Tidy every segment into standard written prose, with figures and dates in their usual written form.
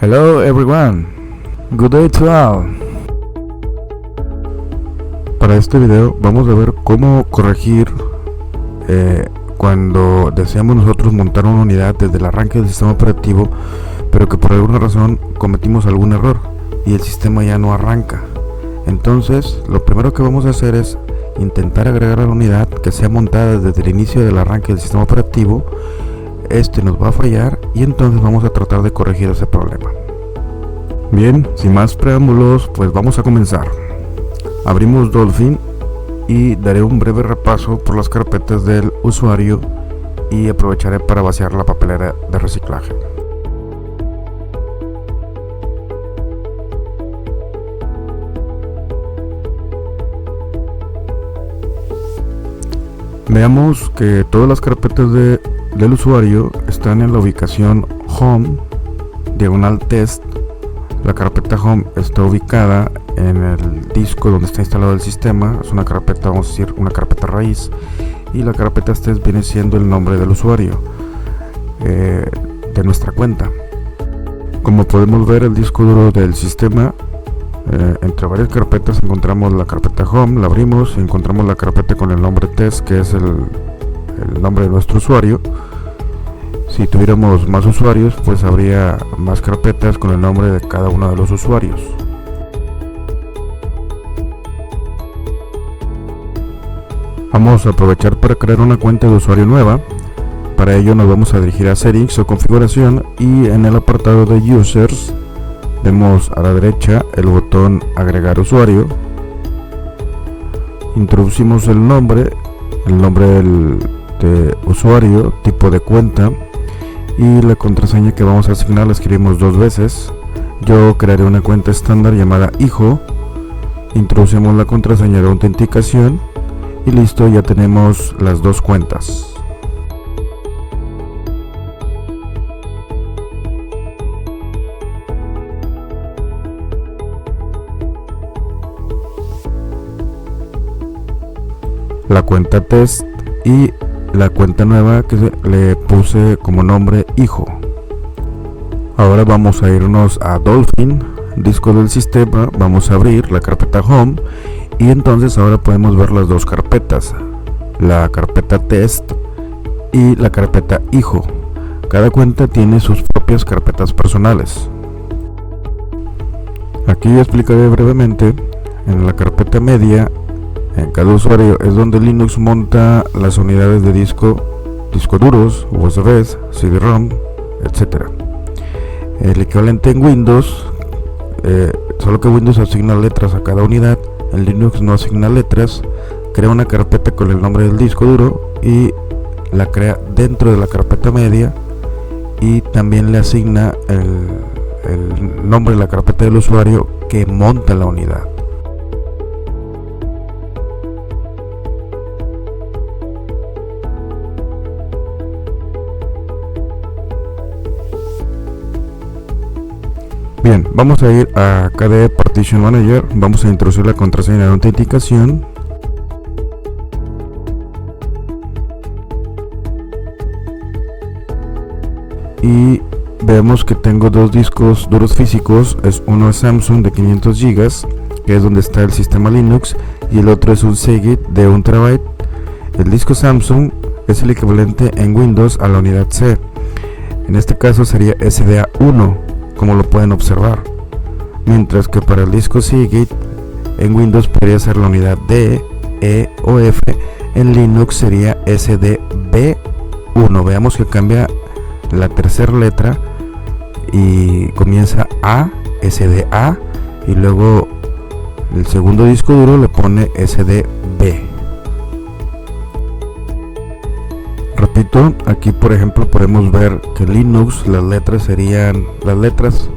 Hello everyone, good day to all. Para este video vamos a ver cómo corregir cuando deseamos nosotros montar una unidad desde el arranque del sistema operativo, pero que por alguna razón cometimos algún error y el sistema ya no arranca. Entonces lo primero que vamos a hacer es intentar agregar a la unidad que sea montada desde el inicio del arranque del sistema operativo. Este nos va a fallar y entonces vamos a tratar de corregir ese problema. Bien, sin más preámbulos, pues vamos a comenzar. Abrimos Dolphin y daré un breve repaso por las carpetas del usuario y aprovecharé para vaciar la papelera de reciclaje. Veamos que todas las carpetas del usuario están en la ubicación Home, diagonal Test. La carpeta Home está ubicada en el disco donde está instalado el sistema. Es una carpeta, vamos a decir, una carpeta raíz. Y la carpeta Test viene siendo el nombre del usuario de nuestra cuenta. Como podemos ver, el disco duro del sistema, entre varias carpetas encontramos la carpeta Home, la abrimos y encontramos la carpeta con el nombre Test, que es el nombre de nuestro usuario. Si tuviéramos más usuarios, pues habría más carpetas con el nombre de cada uno de los usuarios. Vamos a aprovechar para crear una cuenta de usuario nueva. Para ello nos vamos a dirigir a Settings o Configuración y en el apartado de Users vemos a la derecha el botón Agregar usuario. Introducimos el nombre de usuario, tipo de cuenta y la contraseña que vamos a asignar la escribimos 2 veces. Yo crearé una cuenta estándar llamada hijo. Introducimos la contraseña de autenticación y listo, ya tenemos las 2 cuentas. La cuenta Test y la cuenta nueva que le puse como nombre hijo. Ahora vamos a irnos a Dolphin, disco del sistema, vamos a abrir la carpeta Home y entonces ahora podemos ver las 2 carpetas, la carpeta Test y la carpeta hijo. Cada cuenta tiene sus propias carpetas personales. Aquí explicaré brevemente. En la carpeta media, en cada usuario es donde Linux monta las unidades de disco duros, USBs, CD-ROM, etc. El equivalente en Windows, solo que Windows asigna letras a cada unidad, en Linux no asigna letras. Crea una carpeta con el nombre del disco duro y la crea dentro de la carpeta media y también le asigna el nombre de la carpeta del usuario que monta la unidad. Bien, vamos a ir a KDE Partition Manager, vamos a introducir la contraseña de autenticación. Y vemos que tengo 2 discos duros físicos, uno es Samsung de 500 GB, que es donde está el sistema Linux, y el otro es un Seagate de 1 TB. El disco Samsung es el equivalente en Windows a la unidad C, en este caso sería SDA1, como lo pueden observar, mientras que para el disco Seagate en Windows podría ser la unidad D, E o F, en Linux sería SDB1. Veamos que cambia la tercera letra y comienza A, SDA, y luego el segundo disco duro le pone SDB. Repito, aquí por ejemplo podemos ver que Linux las letras serían las letras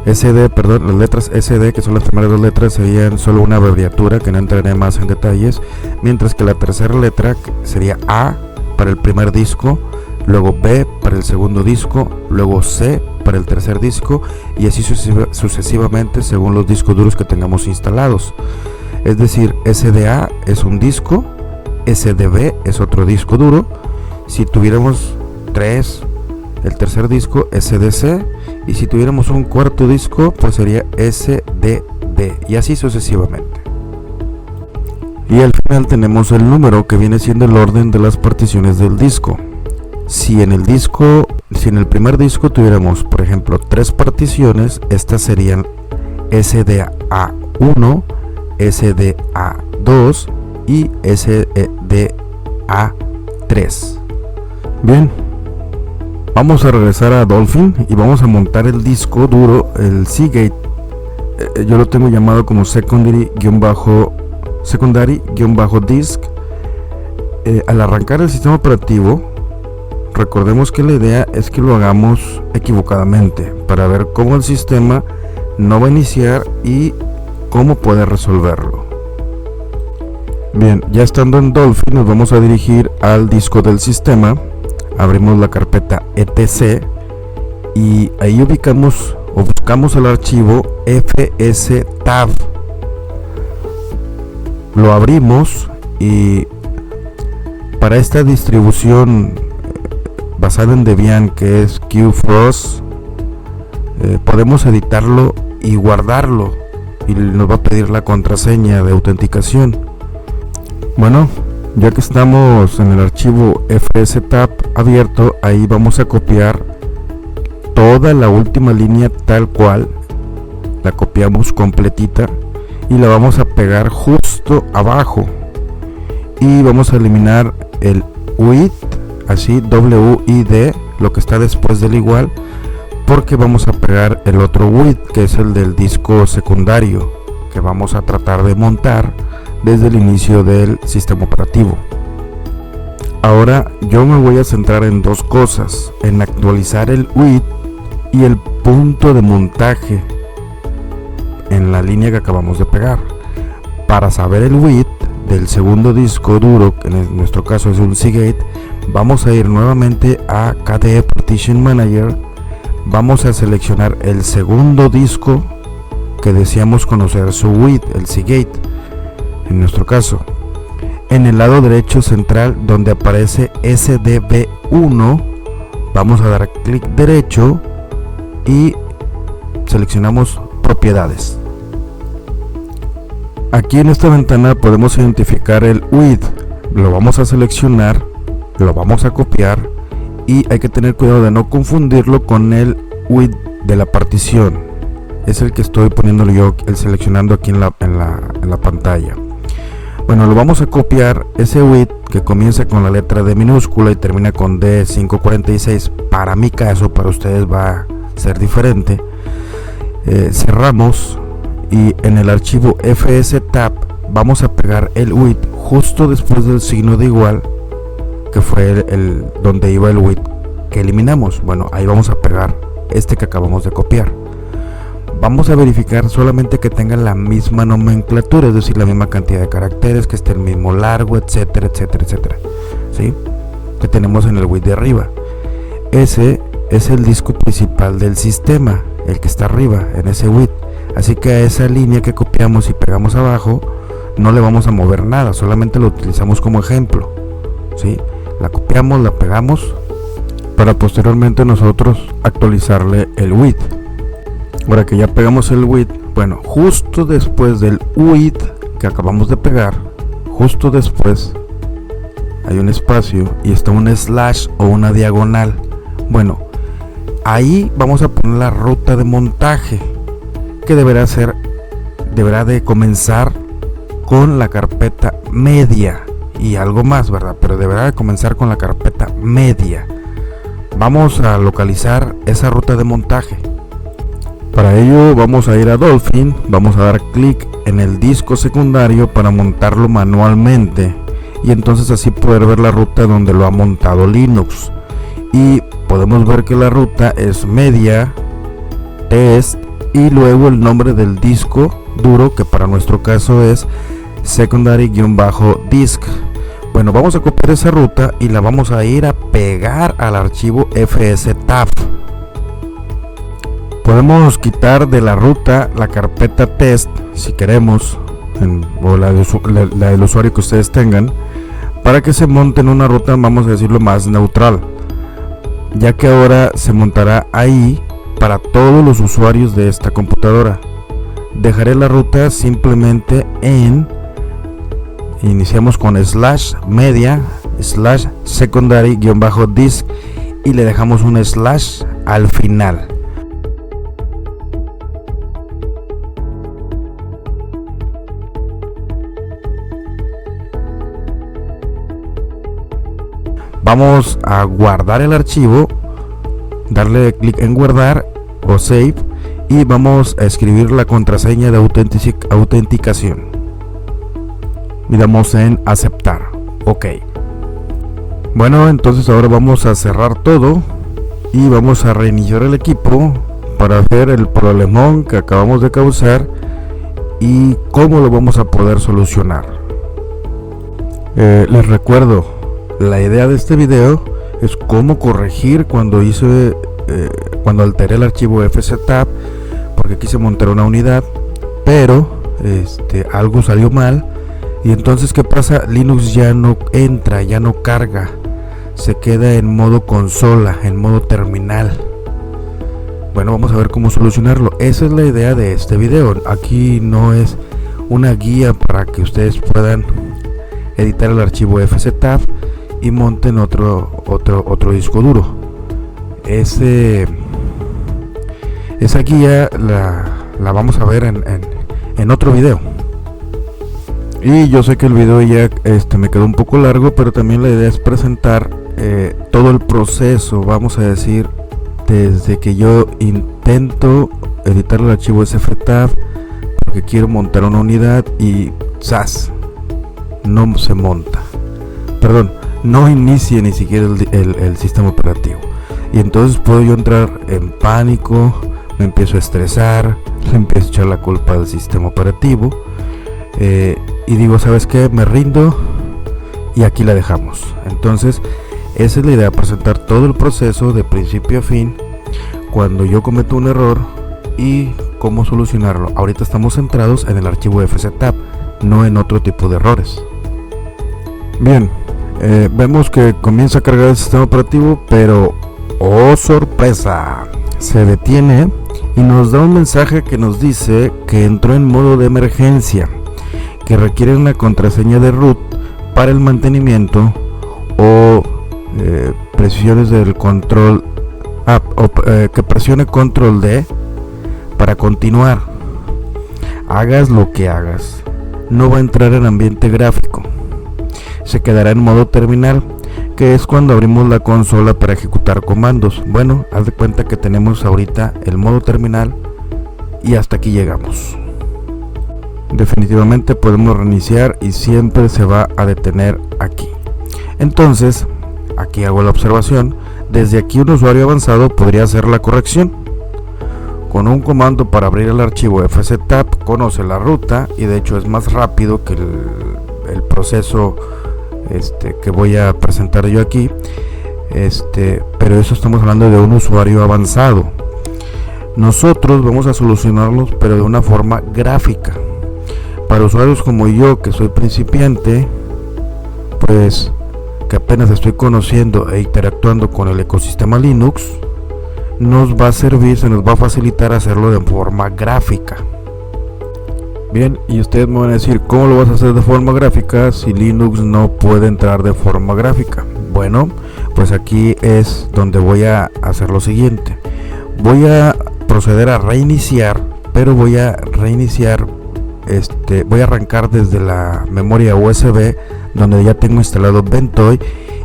SD, que son las primeras 2 letras, serían solo una abreviatura que no entraré más en detalles, mientras que la tercera letra sería A para el primer disco, luego B para el segundo disco, luego C para el tercer disco y así sucesivamente según los discos duros que tengamos instalados. Es decir, SDA es un disco, SDB es otro disco duro. Si tuviéramos 3, el tercer disco SDC y si tuviéramos un cuarto disco pues sería SDD, y así sucesivamente. Y al final tenemos el número, que viene siendo el orden de las particiones del disco. Si en el primer disco tuviéramos, por ejemplo, 3 particiones, estas serían SDA1, SDA2 y SDA3. Bien, vamos a regresar a Dolphin y vamos a montar el disco duro, el Seagate. Yo lo tengo llamado como secondary-disk. Al arrancar el sistema operativo, recordemos que la idea es que lo hagamos equivocadamente para ver cómo el sistema no va a iniciar y cómo puede resolverlo. Bien, ya estando en Dolphin nos vamos a dirigir al disco del sistema. Abrimos la carpeta etc y ahí ubicamos o buscamos el archivo fstab. Lo abrimos y para esta distribución basada en Debian, que es QFOS, podemos editarlo y guardarlo, y nos va a pedir la contraseña de autenticación. Bueno, ya que estamos en el archivo fstab abierto, ahí vamos a copiar toda la última línea tal cual, la copiamos completita y la vamos a pegar justo abajo, y vamos a eliminar el WID, así WID, lo que está después del igual, porque vamos a pegar el otro WID, que es el del disco secundario, que vamos a tratar de montar desde el inicio del sistema operativo. Ahora yo me voy a centrar en dos cosas: en actualizar el WID y el punto de montaje en la línea que acabamos de pegar. Para saber el WID del segundo disco duro, que en nuestro caso es un Seagate, vamos a ir nuevamente a KDE Partition Manager, vamos a seleccionar el segundo disco que deseamos conocer su WID, el Seagate en nuestro caso. En el lado derecho central donde aparece SDB1 vamos a dar clic derecho y seleccionamos propiedades. Aquí en esta ventana podemos identificar el WID, lo vamos a seleccionar, lo vamos a copiar, y hay que tener cuidado de no confundirlo con el WID de la partición. Es el que estoy poniéndolo yo, el seleccionando aquí en la pantalla. Bueno, lo vamos a copiar, ese WID que comienza con la letra D minúscula y termina con D546, para mi caso, para ustedes va a ser diferente. Cerramos y en el archivo fstab vamos a pegar el WID justo después del signo de igual, que fue el donde iba el WID que eliminamos. Bueno, ahí vamos a pegar este que acabamos de copiar. Vamos a verificar solamente que tenga la misma nomenclatura, es decir, la misma cantidad de caracteres, que esté el mismo largo, etcétera, etcétera, etcétera, ¿sí? Que tenemos en el WID de arriba. Ese es el disco principal del sistema, el que está arriba en ese WID. Así que a esa línea que copiamos y pegamos abajo no le vamos a mover nada, solamente lo utilizamos como ejemplo, ¿sí? La copiamos, la pegamos para posteriormente nosotros actualizarle el WID. Ahora que ya pegamos el WID, bueno, justo después del WID que acabamos de pegar, justo después hay un espacio y está un slash o una diagonal. Bueno, ahí vamos a poner la ruta de montaje, que deberá de comenzar con la carpeta media y algo más, ¿verdad? Pero deberá de comenzar con la carpeta media. Vamos a localizar esa ruta de montaje. Para ello vamos a ir a Dolphin, vamos a dar clic en el disco secundario para montarlo manualmente, y entonces así poder ver la ruta donde lo ha montado Linux, y podemos ver que la ruta es media, test, y luego el nombre del disco duro, que para nuestro caso es secondary-disk. Bueno, vamos a copiar esa ruta y la vamos a ir a pegar al archivo fstab. Podemos quitar de la ruta la carpeta test si queremos, o la del usuario que ustedes tengan, para que se monte en una ruta, vamos a decirlo, más neutral, ya que ahora se montará ahí para todos los usuarios de esta computadora. Dejaré la ruta simplemente en, iniciamos con /media/secondary-disk y le dejamos un slash al final. Vamos a guardar el archivo, darle clic en guardar o save y vamos a escribir la contraseña de autenticación y damos en aceptar. Ok. Bueno, entonces ahora vamos a cerrar todo y vamos a reiniciar el equipo para ver el problemón que acabamos de causar y cómo lo vamos a poder solucionar. Les recuerdo, la idea de este video es cómo corregir cuando alteré el archivo FZTab, porque quise montar una unidad, pero algo salió mal. Y entonces, ¿qué pasa? Linux ya no entra, ya no carga, se queda en modo consola, en modo terminal. Bueno, vamos a ver cómo solucionarlo. Esa es la idea de este video. Aquí no es una guía para que ustedes puedan editar el archivo FZTab y monten otro disco duro. Esa guía la vamos a ver en otro video. Y yo sé que el video ya me quedó un poco largo, pero también la idea es presentar todo el proceso, vamos a decir, desde que yo intento editar el archivo SFTAB porque quiero montar una unidad y ¡zas! No se monta. Perdón, no inicia ni siquiera el sistema operativo. Y entonces puedo yo entrar en pánico, me empiezo a estresar, le empiezo a echar la culpa al sistema operativo. Y digo, ¿sabes qué? Me rindo y aquí la dejamos. Entonces, esa es la idea, presentar todo el proceso de principio a fin cuando yo cometo un error y cómo solucionarlo. Ahorita estamos centrados en el archivo FZTab, no en otro tipo de errores. Bien, vemos que comienza a cargar el sistema operativo, pero ¡oh sorpresa! Se detiene y nos da un mensaje que nos dice que entró en modo de emergencia, que requiere una contraseña de root para el mantenimiento o presiones del control que presione control D para continuar. Hagas lo que hagas, no va a entrar en ambiente gráfico, se quedará en modo terminal, que es cuando abrimos la consola para ejecutar comandos. Bueno, haz de cuenta que tenemos ahorita el modo terminal y hasta aquí llegamos. Definitivamente podemos reiniciar y siempre se va a detener aquí. Entonces, aquí hago la observación. Desde aquí un usuario avanzado podría hacer la corrección. Con un comando para abrir el archivo FZTab conoce la ruta y de hecho es más rápido que el proceso que voy a presentar yo aquí. Pero eso estamos hablando de un usuario avanzado. Nosotros vamos a solucionarlos pero de una forma gráfica. Para usuarios como yo, que soy principiante, pues que apenas estoy conociendo e interactuando con el ecosistema Linux, nos va a servir, se nos va a facilitar hacerlo de forma gráfica. Bien, y ustedes me van a decir, ¿cómo lo vas a hacer de forma gráfica si Linux no puede entrar de forma gráfica? Bueno, pues aquí es donde voy a hacer lo siguiente. Voy a proceder a reiniciar, pero voy a reiniciar, voy a arrancar desde la memoria USB donde ya tengo instalado Ventoy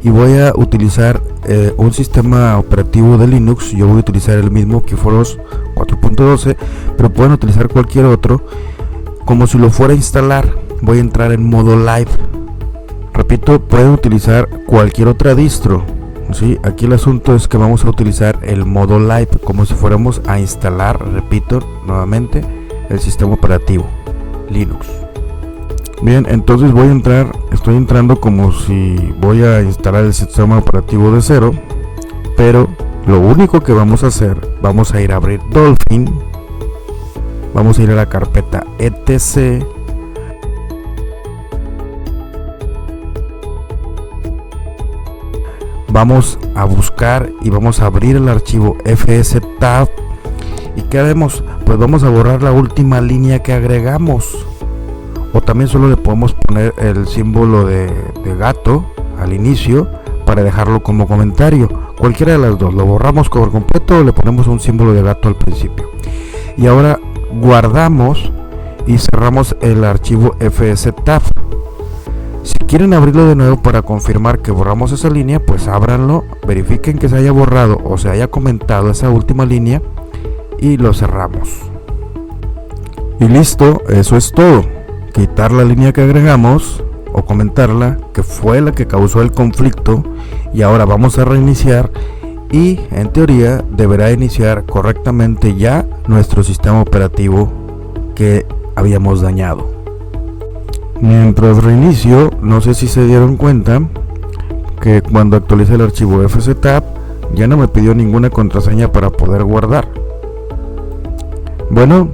y voy a utilizar un sistema operativo de Linux. Yo voy a utilizar el mismo Keyforce 4.12, pero pueden utilizar cualquier otro. Como si lo fuera a instalar, voy a entrar en modo live. Repito, pueden utilizar cualquier otra distro, ¿sí? Aquí el asunto es que vamos a utilizar el modo live, como si fuéramos a instalar, repito nuevamente, el sistema operativo Linux. Bien, entonces voy a entrar, estoy entrando como si voy a instalar el sistema operativo de cero, pero lo único que vamos a hacer, vamos a ir a abrir Dolphin, vamos a ir a la carpeta etc, vamos a buscar y vamos a abrir el archivo FSTab ¿qué haremos? Pues vamos a borrar la última línea que agregamos, o también solo le podemos poner el símbolo de gato al inicio para dejarlo como comentario. Cualquiera de las dos, lo borramos por completo o le ponemos un símbolo de gato al principio. Y ahora guardamos y cerramos el archivo fstab. Si quieren abrirlo de nuevo para confirmar que borramos esa línea, pues ábranlo, verifiquen que se haya borrado o se haya comentado esa última línea y lo cerramos. Y listo, eso es todo. Quitar la línea que agregamos o comentarla, que fue la que causó el conflicto, y ahora vamos a reiniciar y en teoría deberá iniciar correctamente ya nuestro sistema operativo que habíamos dañado. Mientras reinicio, no sé si se dieron cuenta que cuando actualicé el archivo fstab ya no me pidió ninguna contraseña para poder guardar. Bueno,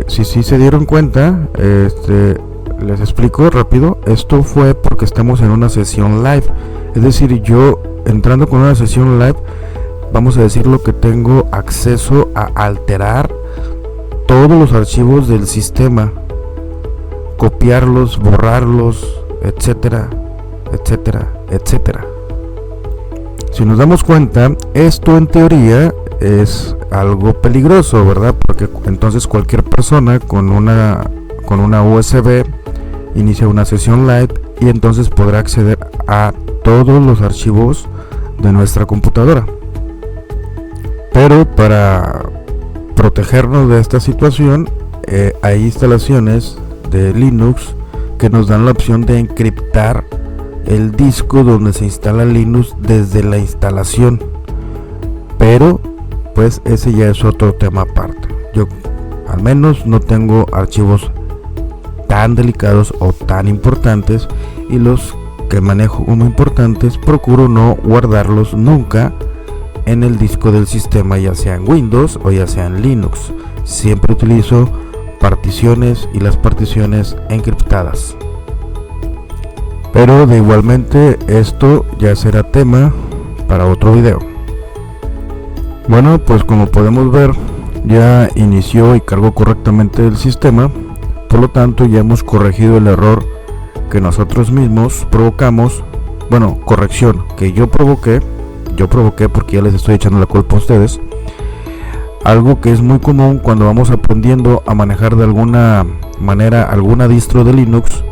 si se dieron cuenta, les explico rápido. Esto fue porque estamos en una sesión live, es decir, yo entrando con una sesión live, vamos a decirlo que tengo acceso a alterar todos los archivos del sistema, copiarlos, borrarlos, etcétera, etcétera, etcétera. Si nos damos cuenta, esto en teoría es algo peligroso, ¿verdad? Porque entonces cualquier persona con una USB inicia una sesión live y entonces podrá acceder a todos los archivos de nuestra computadora. Pero para protegernos de esta situación, hay instalaciones de Linux que nos dan la opción de encriptar el disco donde se instala Linux desde la instalación, pero pues ese ya es otro tema aparte. Yo al menos no tengo archivos tan delicados o tan importantes, y los que manejo como importantes procuro no guardarlos nunca en el disco del sistema, ya sea en Windows o ya sea en Linux. Siempre utilizo particiones y las particiones encriptadas. Pero de igualmente esto ya será tema para otro video. Bueno, pues como podemos ver, ya inició y cargó correctamente el sistema. Por lo tanto, ya hemos corregido el error que nosotros mismos provocamos. Bueno, corrección que yo provoqué porque ya les estoy echando la culpa a ustedes. Algo que es muy común cuando vamos aprendiendo a manejar de alguna manera alguna distro de Linux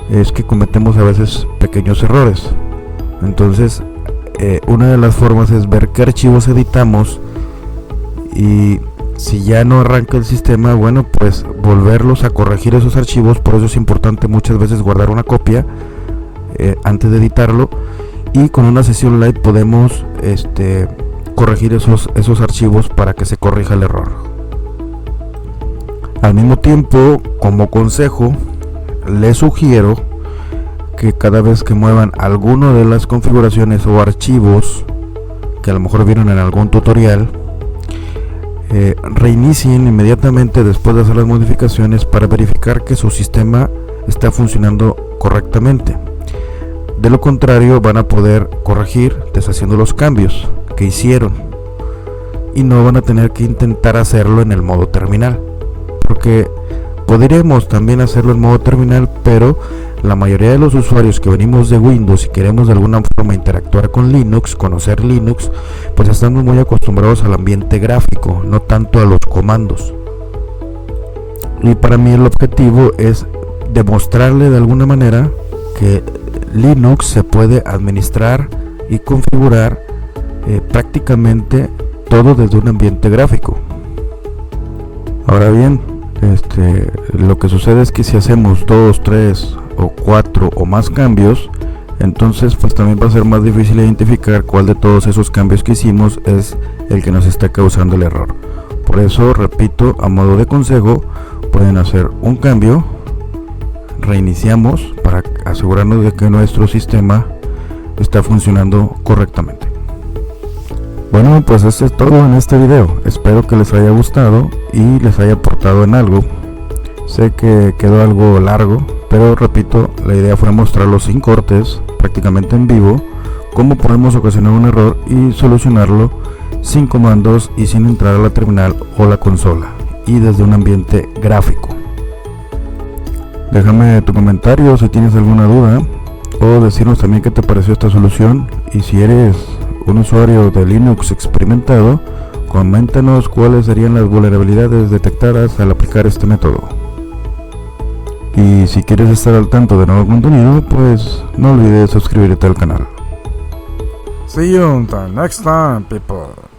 es que cometemos a veces pequeños errores. Entonces, una de las formas es ver qué archivos editamos, y si ya no arranca el sistema, bueno, pues volverlos a corregir esos archivos. Por eso es importante muchas veces guardar una copia antes de editarlo, y con una sesión live podemos corregir esos archivos para que se corrija el error. Al mismo tiempo, como consejo, les sugiero que cada vez que muevan alguno de las configuraciones o archivos que a lo mejor vieron en algún tutorial, reinicien inmediatamente después de hacer las modificaciones para verificar que su sistema está funcionando correctamente. De lo contrario, van a poder corregir deshaciendo los cambios que hicieron y no van a tener que intentar hacerlo en el modo terminal, porque podríamos también hacerlo en modo terminal, pero la mayoría de los usuarios que venimos de Windows y queremos de alguna forma interactuar con Linux, conocer Linux, pues estamos muy acostumbrados al ambiente gráfico, no tanto a los comandos. Y para mí el objetivo es demostrarle de alguna manera que Linux se puede administrar y configurar prácticamente todo desde un ambiente gráfico. Ahora bien, lo que sucede es que si hacemos 2, 3 o 4 o más cambios, entonces pues también va a ser más difícil identificar cuál de todos esos cambios que hicimos es el que nos está causando el error. Por eso, repito, a modo de consejo, pueden hacer un cambio, reiniciamos para asegurarnos de que nuestro sistema está funcionando correctamente. Bueno, pues eso es todo en este video. Espero que les haya gustado y les haya aportado en algo. Sé que quedó algo largo, pero repito, la idea fue mostrarlo sin cortes, prácticamente en vivo, cómo podemos ocasionar un error y solucionarlo sin comandos y sin entrar a la terminal o la consola, y desde un ambiente gráfico. Déjame tu comentario si tienes alguna duda, o decirnos también qué te pareció esta solución, y si eres un usuario de Linux experimentado, coméntanos cuáles serían las vulnerabilidades detectadas al aplicar este método. Y si quieres estar al tanto de nuevo contenido, pues no olvides suscribirte al canal. See you until next time, people.